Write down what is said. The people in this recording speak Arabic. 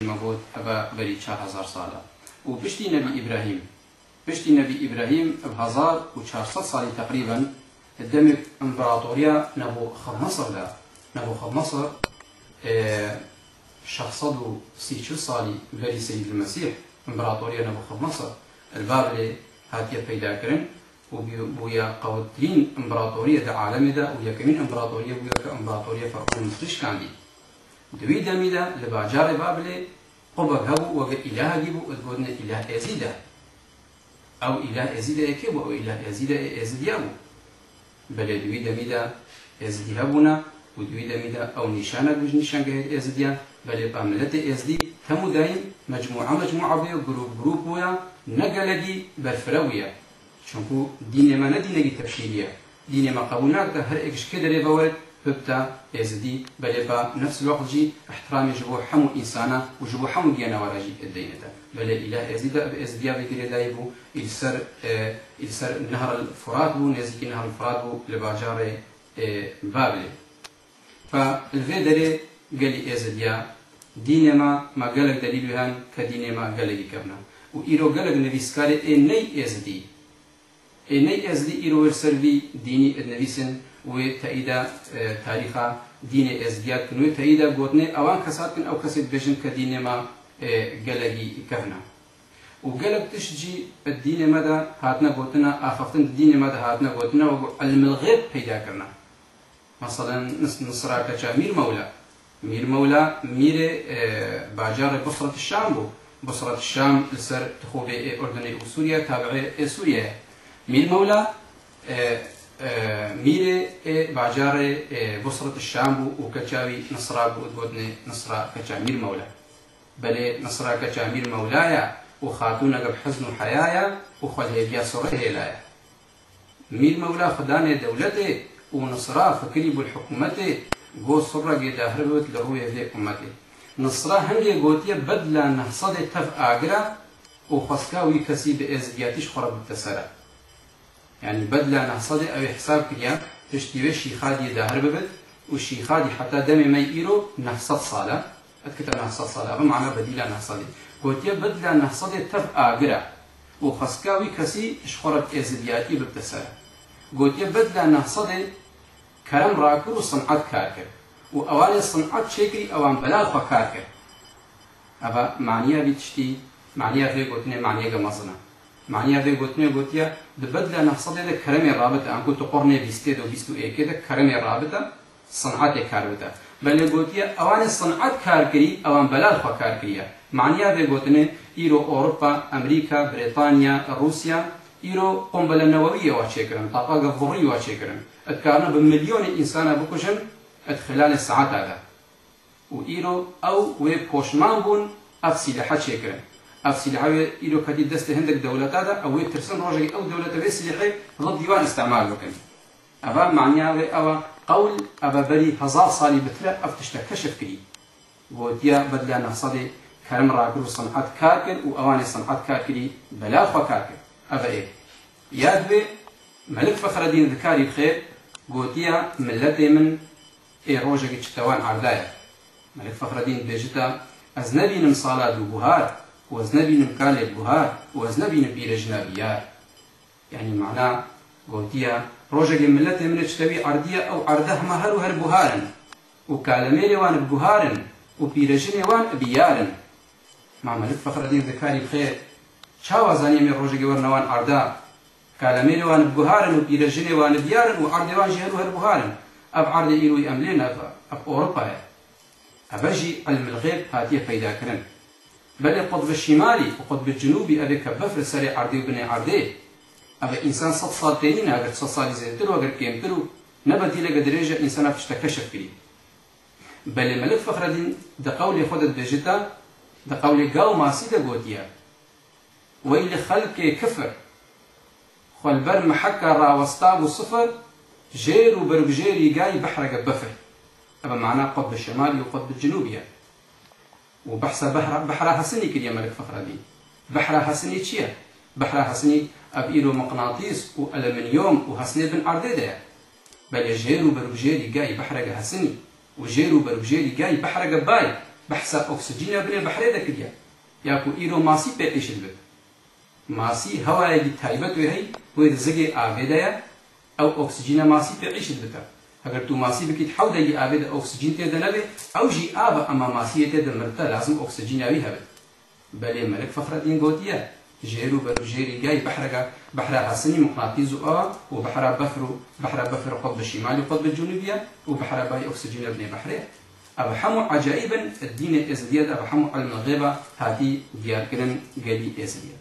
مبود أبا بري 4000 سالة وبشتي نبي إبراهيم بهزار و400 سالي تقريبا قدام إمبراطورية نبوخذ نصر شخصه 60 سالي بري سيد المسيح إمبراطورية نبوخذ نصر البابلي هاتية بيدا كرن وبويا قوتين إمبراطورية دا عالم دا ويا كمين إمبراطورية ويا كإمبراطورية فرقون مصرش كان دي دوي دميدا لباجار بابلي قبق هبو وقت إله جيبو اتقودنا إله أزيدا أو إله أزيدا يكيبو أو إله أزيدا أزيديابو بل دوي دميدا أزيدي هبونا ودوي دميدا أو نشانك بج نشان قهد أزيديا بل باملت أزيدي همو دايم مجموعة بيو جروب ويا نقلقي برفروية شنكو دين ما ندينجي تبشيرية دين ما قبولناك ده هر إكش كدري بورد ببتا يزدي بل با نفس الوقت جي احترام جبو حمو إنسانا وجبو حمو ديانا وراجي الدين ده بل إله أزديا بكري دايبو إلسر نهر الفرات بو نزيكي نهر الفرات بو لباجار بابلي فالفيدري قالي أزديا دين ما قالك دليل هان كدين ما قالك كبنا وإيرو قالك نبيسكاري إني أزدي إيرو ورسربي ديني النبيسن وتأييدا تاريخا دين أزديات كنوي تأييدا قوتني أوان كساتن أو كسيد بيجن كدين ما قالك كبنا وقالك تشجي الدين مدى هاتنا قوتنا آخفتن الدين مدى هاتنا قوتنا وعلم الغيب بيدا كرنا مثلا نصرا كشا مير مولا مير باجار بصرة الشام بو بصرة الشام لسر تخوبي أردن وسوريا تابع سوريا مير مولا مير باجار بصرة الشام بو وكشاوي نصرا بو نصرا كشا مير مولا بل نصرا كشا مير مولايا وخاتونا قب حزن حيايا وخذ بيا صره لايا مير مولا خداني دولته ونصرا فكري بالحكومته جو صرا جدا هربت لروي هذيك أمتي نصرا هنجي قوتيه بدلا نحصد تف آجرا وخسكاوي كسي بإزدياتش خرب التسرع يعني بدلا نحصد أو حساب كريا تشتي الشيخادي دا هربت والشيخادي حتى دم ما ييرو نحصد صالة أتكتب نحصد صالة بمعنى بديلا نحصد قوتيه بدلا نحصد تف آجرا وخسكاوي كسي خرب إزدياتي بالتسرع قوتيه بدلا نحصد كلام راكر وصنعت كاركر وأوان الصنعت شكري أوان بلاغ فكاركر أبا معنيها بتشتي معنيها في قوتني معنيها جمصنا معنيها في قوتني دبدل نحصل هذا كلام الرابطة أن كنت قرني بيستيد وبيستو إيه كده كلام الرابطة صنعت كاربطة بل قوتيا أوان الصنعت كاركري أوان بلاغ فكاركريا معنيها في قوتني إيرو أوروبا أمريكا بريطانيا روسيا إيرو قنبلة نووية واشكرن طاقة ضرورية واشكرن أتكارنا بمليون إنسان بكشن خلال الساعات هذا وإيرو أو وبوشمان بون أفسلحة شكرن أفسلحة إيرو كدي دست هندك دولة هذا أو ترسم رجع أو دولة بسلحة ضد ديوان استعمال لكن أبا معناه أو قول أبا بري 1000 صالي بتلا أفتشت كشف كري وديا بدلنا صدي كلام راكب صنعت كاركل وأواني صنعت كاركلي بلاغ كاركل أبا إيه يادوي ملك فخر الدين ذكاري بخير قوتيا ملتي من روجك تشتوان عردايا ملك فخر الدين بيجتا أزنبي نمصالات بوهار وأزنبي نمكالي بوهار وأزنبي نبير جنابيار يعني معناه قوتيا روجك ملتي من تشتوي عردية أو عرده ما هر بوهارن وكالميري وان بوهارن وبيرجني وان بيارن مع ملك فخر الدين ذكاري بخير شاو زاني من روجك ورنوان عردا كالميري وان بوهارن وبيرجني وان بيارن وعرض وان جهل وهر بوهارن أب عرض إيروي أملينا أب أوروبا أبجي علم الغيب هاتيه بيدا كرن بل القطب الشمالي والقطب الجنوبي أبي كبفر سريع عرضي وبني عرضي أبا إنسان 100 صال تانيين أقر 100 صال زيتلو أقر كيمتلو نبدي لك درجة إنسان تشتكشف كري بل الملك فخر الدين دقولي خدت بجتا دقولي قاو ماسيدا قوتيا ويلي خلق كفر خلبر محكا راوستاب وصفر جير وبربجيري جاي بحرق بفر أبا معناه قطب الشمالي وقطب الجنوبي وبحث بحر حسني كريا ملك فخر الدين بحر حسني تشيا بحر حسني أبيرو مقناطيس وألمنيوم وحسني بن عرديدة بل جير وبربجيري جاي بحرق حسني وجير وبربجيري جاي بحرق باي بحسب أكسجين بين البحر ده كده ياكو إيرو ماسي بيعيش البت ماسي هواء يجي تايبت وهي ويرزقي آبدة أو أكسجين ماسي بيعيش البت اگر تو ماسي بكيت حود يجي آبدة أكسجين تيدا نبي أو جي آب أما ماسي تيدا مرتا لازم أكسجين يبي هبت بل ملك فخر الدين قوتيه جيرو برو جيري جاي بحر حسني مقناطيس وبحر بفر قطب الشمالي وقطب الجنوبية وبحر باي أكسجين ابن بحرية أبحمو عجائبا الدين الإزدياد أبحمو علم الغيبة هذه ديار كرن قدي إزدياد